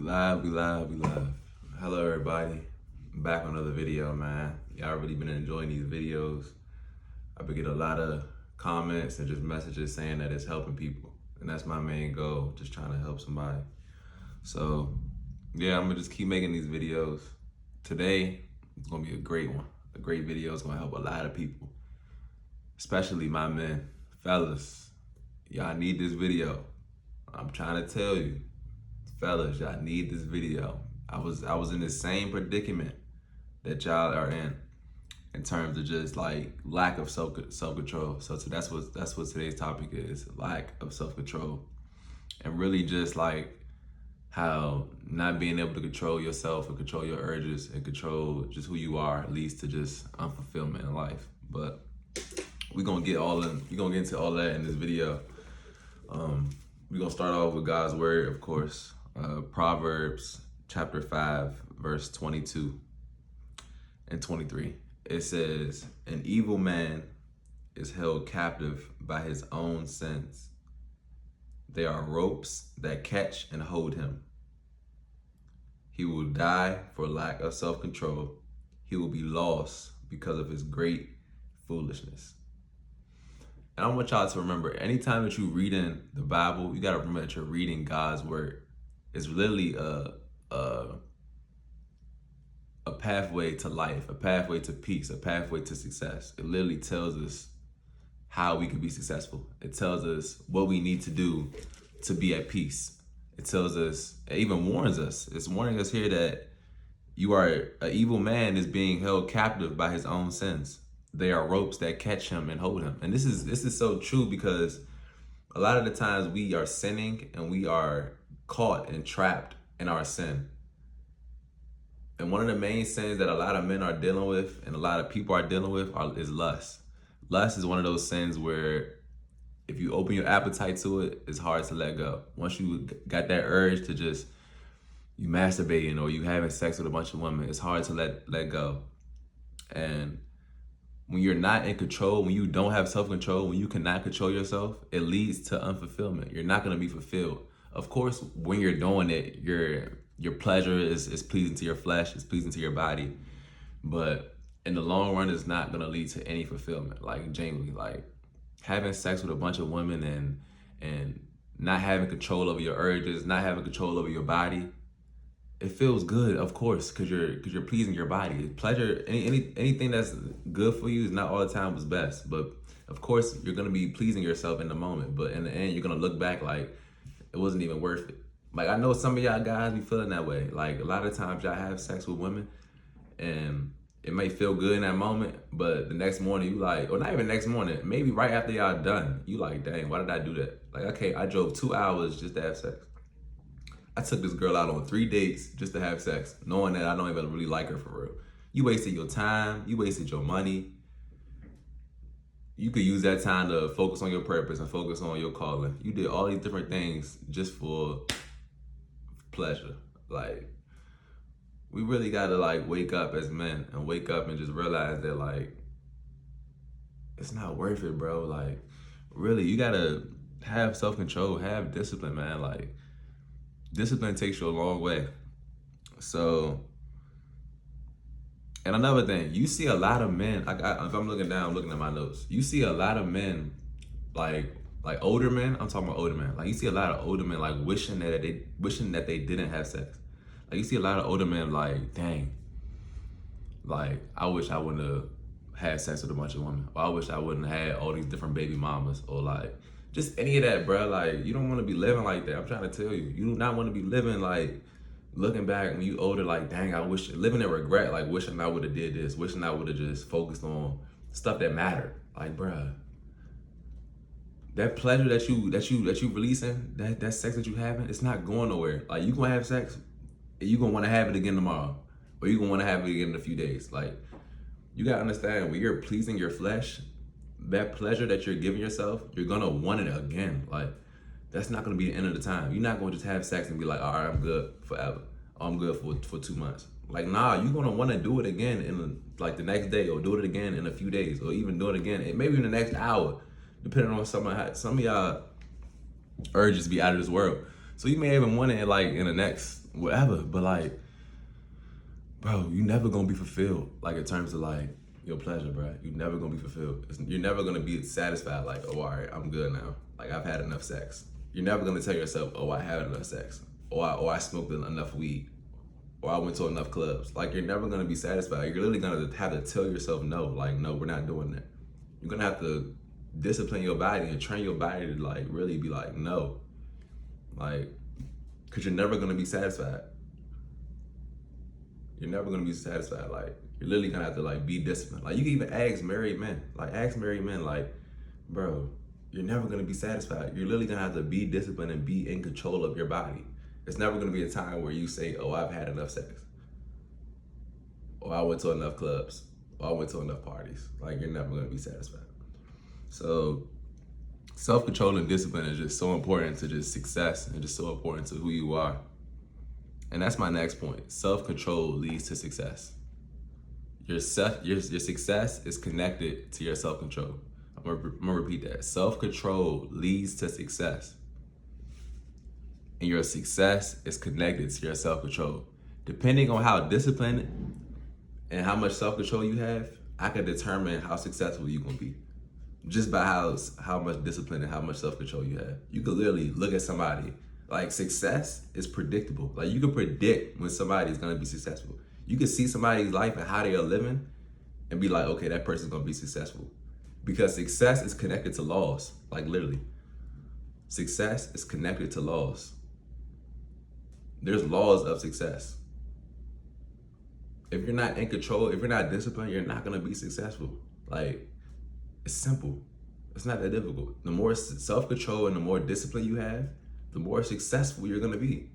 We live. Hello, everybody. I'm back on another video, man. Y'all really been enjoying these videos. I've been getting a lot of comments and just messages saying that it's helping people. And that's my main goal, just trying to help somebody. So, yeah, I'm gonna just keep making these videos. Today, it's gonna be a great one. A great video. It's gonna help a lot of people, especially my men. Fellas, y'all need this video. I'm trying to tell you. Fellas, y'all need this video. I was in the same predicament that y'all are in terms of just like lack of self-control. So that's what today's topic is, lack of self-control. And really just like how not being able to control yourself and control your urges and control just who you are leads to just unfulfillment in life. But we're gonna get into all that in this video. We're gonna start off with God's word, of course. Proverbs chapter 5, verse 22 and 23. It says, "An evil man is held captive by his own sins. They are ropes that catch and hold him. He will die for lack of self-control. He will be lost because of his great foolishness." And I want y'all to remember, anytime that you read in the Bible, you gotta remember that you're reading God's word. It's literally a pathway to life, a pathway to peace, a pathway to success. It literally tells us how we can be successful. It tells us what we need to do to be at peace. It tells us, it even warns us. It's warning us here that an evil man is being held captive by his own sins. They are ropes that catch him and hold him. And this is so true, because a lot of the times we are sinning and we are caught and trapped in our sin. And one of the main sins that a lot of men are dealing with and a lot of people are dealing with is lust. Lust is one of those sins where if you open your appetite to it, it's hard to let go. Once you got that urge to just, you masturbating or you having sex with a bunch of women, it's hard to let go. And when you're not in control, when you don't have self-control, when you cannot control yourself, it leads to unfulfillment. You're not going to be fulfilled. Of course, when you're doing it, your pleasure is pleasing to your flesh, it's pleasing to your body. But in the long run, it's not going to lead to any fulfillment. Like, genuinely, like having sex with a bunch of women and not having control over your urges, not having control over your body, it feels good, of course, because you're pleasing your body. Pleasure, anything that's good for you is not all the time what's best. But of course, you're gonna be pleasing yourself in the moment. But in the end, you're gonna look back like it wasn't even worth it. Like, I know some of y'all guys be feeling that way. Like, a lot of times y'all have sex with women and it may feel good in that moment, but the next morning you like, or not even next morning, maybe right after y'all done, you like, dang, why did I do that? Like, okay, I drove 2 hours just to have sex. I took this girl out on 3 dates just to have sex, knowing that I don't even really like her for real. You wasted your time, you wasted your money. You could use that time to focus on your purpose and focus on your calling. You did all these different things just for pleasure. Like, we really gotta like wake up as men and wake up and just realize that like, it's not worth it, bro. Like, really, you gotta have self-control, have discipline, man. Like, discipline takes you a long way. So, and another thing, you see a lot of men, if I'm looking down, I'm looking at my notes, you see a lot of men, like older men, I'm talking about older men, like you see a lot of older men like wishing that they didn't have sex. Like, you see a lot of older men like, dang, like, I wish I wouldn't have had sex with a bunch of women, or I wish I wouldn't have had all these different baby mamas, or like, just any of that, bro. Like, you don't want to be living like that. I'm trying to tell you. You do not want to be living like, looking back when you older, like, dang, I wish, living in regret, like wishing I would have did this, wishing I would have just focused on stuff that mattered. Like, bro, that pleasure that you releasing, that sex that you having, it's not going nowhere. Like, you gonna have sex, and you gonna want to have it again tomorrow, or you gonna want to have it again in a few days. Like, you gotta understand, when you're pleasing your flesh, that pleasure that you're giving yourself, you're gonna want it again. Like, that's not gonna be the end of the time. You're not gonna just have sex and be like, all right, I'm good forever. I'm good for 2 months. Like, nah, you're gonna wanna do it again in like the next day, or do it again in a few days, or even do it again, and maybe in the next hour, depending on some of y'all urges be out of this world. So you may even want it like in the next whatever. But like, bro, you never gonna be fulfilled. Like in terms of like your pleasure, bro. You never gonna be fulfilled. You're never gonna be satisfied. Like, oh, all right, I'm good now. Like I've had enough sex. You're never gonna tell yourself, oh, I had enough sex, or I smoked enough weed, or I went to enough clubs. Like you're never gonna be satisfied. You're literally gonna have to tell yourself no. Like no, we're not doing that. You're gonna have to discipline your body and train your body to like really be like no, like, cause you're never gonna be satisfied. You're never gonna be satisfied. Like you're literally gonna have to like be disciplined. Like you can even ask married men. Like, bro, you're never gonna be satisfied. You're literally gonna have to be disciplined and be in control of your body. It's never gonna be a time where you say, oh, I've had enough sex, or I went to enough clubs, or I went to enough parties. Like you're never gonna be satisfied. So self-control and discipline is just so important to just success and just so important to who you are. And that's my next point. Self-control leads to success. Your success is connected to your self-control. I'm gonna repeat that. Self-control leads to success. And your success is connected to your self-control. Depending on how disciplined and how much self-control you have, I can determine how successful you're gonna be. Just by how much discipline and how much self-control you have. You could literally look at somebody. Like success is predictable. Like you can predict when somebody is gonna be successful. You can see somebody's life and how they are living and be like, okay, that person's gonna be successful. Because success is connected to laws, like literally. Success is connected to laws. There's laws of success. If you're not in control, if you're not disciplined, you're not gonna be successful. Like, it's simple. It's not that difficult. The more self-control and the more discipline you have, the more successful you're gonna be.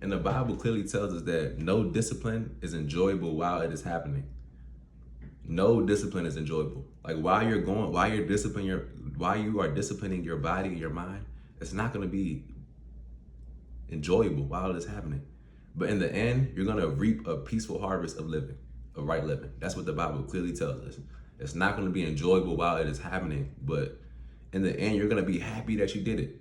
And the Bible clearly tells us that no discipline is enjoyable while it is happening. No discipline is enjoyable. Like while you are disciplining your body and your mind, it's not gonna be enjoyable while it is happening. But in the end, you're gonna reap a peaceful harvest of living, of right living. That's what the Bible clearly tells us. It's not gonna be enjoyable while it is happening, but in the end, you're gonna be happy that you did it.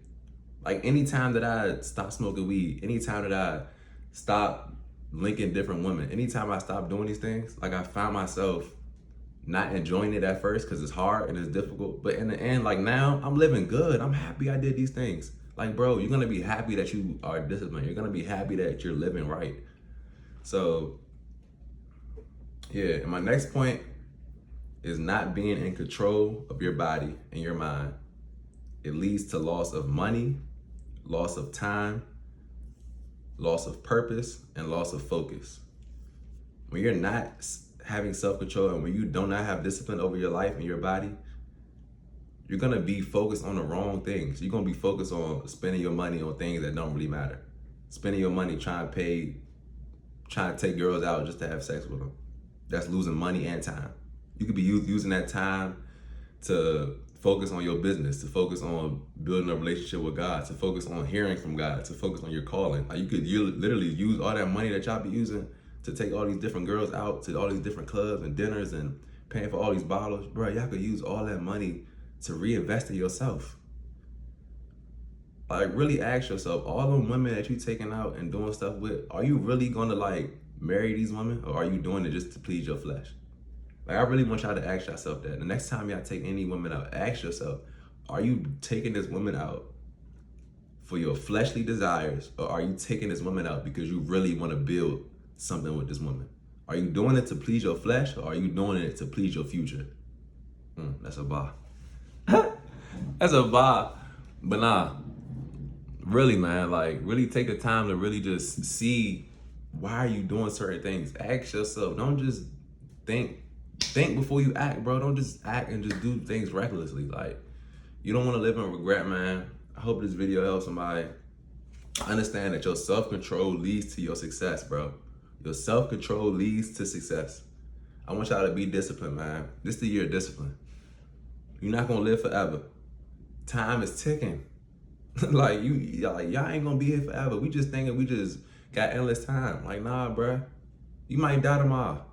Like anytime that I stop smoking weed, anytime that I stop linking different women, anytime I stop doing these things, like I found myself not enjoying it at first because it's hard and it's difficult. But in the end, like now, I'm living good. I'm happy I did these things. Like, bro, you're gonna be happy that you are disciplined. You're gonna be happy that you're living right. So, yeah, and my next point is not being in control of your body and your mind. It leads to loss of money, loss of time, loss of purpose, and loss of focus. When you're not having self-control and when you do not have discipline over your life and your body, you're gonna be focused on the wrong things. You're gonna be focused on spending your money on things that don't really matter. Spending your money trying to take girls out just to have sex with them. That's losing money and time. You could be using that time to focus on your business, to focus on building a relationship with God, to focus on hearing from God, to focus on your calling. Like you literally use all that money that y'all be using to take all these different girls out to all these different clubs and dinners and paying for all these bottles. Bro, y'all could use all that money to reinvest in yourself. Like really ask yourself, all them women that you taking out and doing stuff with, are you really gonna like marry these women, or are you doing it just to please your flesh? Like I really want y'all to ask yourself that. The next time y'all take any woman out, ask yourself, are you taking this woman out for your fleshly desires, or are you taking this woman out because you really want to build something with this woman? Are you doing it to please your flesh, or are you doing it to please your future? That's a bar. That's a bar. But nah, really, man, like really take the time to really just see why are you doing certain things. Ask yourself. Don't just think before you act, bro. Don't just act and just do things recklessly. Like, you don't want to live in regret, man. I hope this video helps somebody understand that your self-control leads to your success, bro. Your self-control leads to success. I want y'all to be disciplined, man. This is the year of discipline. You're not gonna live forever. Time is ticking. Like y'all ain't gonna be here forever. We just thinking we just got endless time. Like, nah, bro. You might die tomorrow.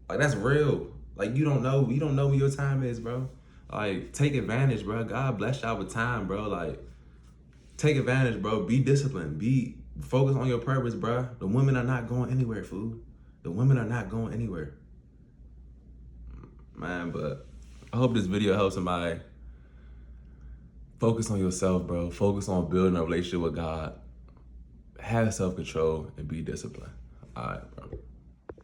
Like, that's real. Like, you don't know when your time is, bro. Like, take advantage, bro. God bless y'all with time, bro. Like, take advantage, bro. Be disciplined. Be Focus on your purpose, bruh. The women are not going anywhere, fool. The women are not going anywhere. Man, but I hope this video helps somebody. Focus on yourself, bro. Focus on building a relationship with God. Have self-control and be disciplined. All right, bro.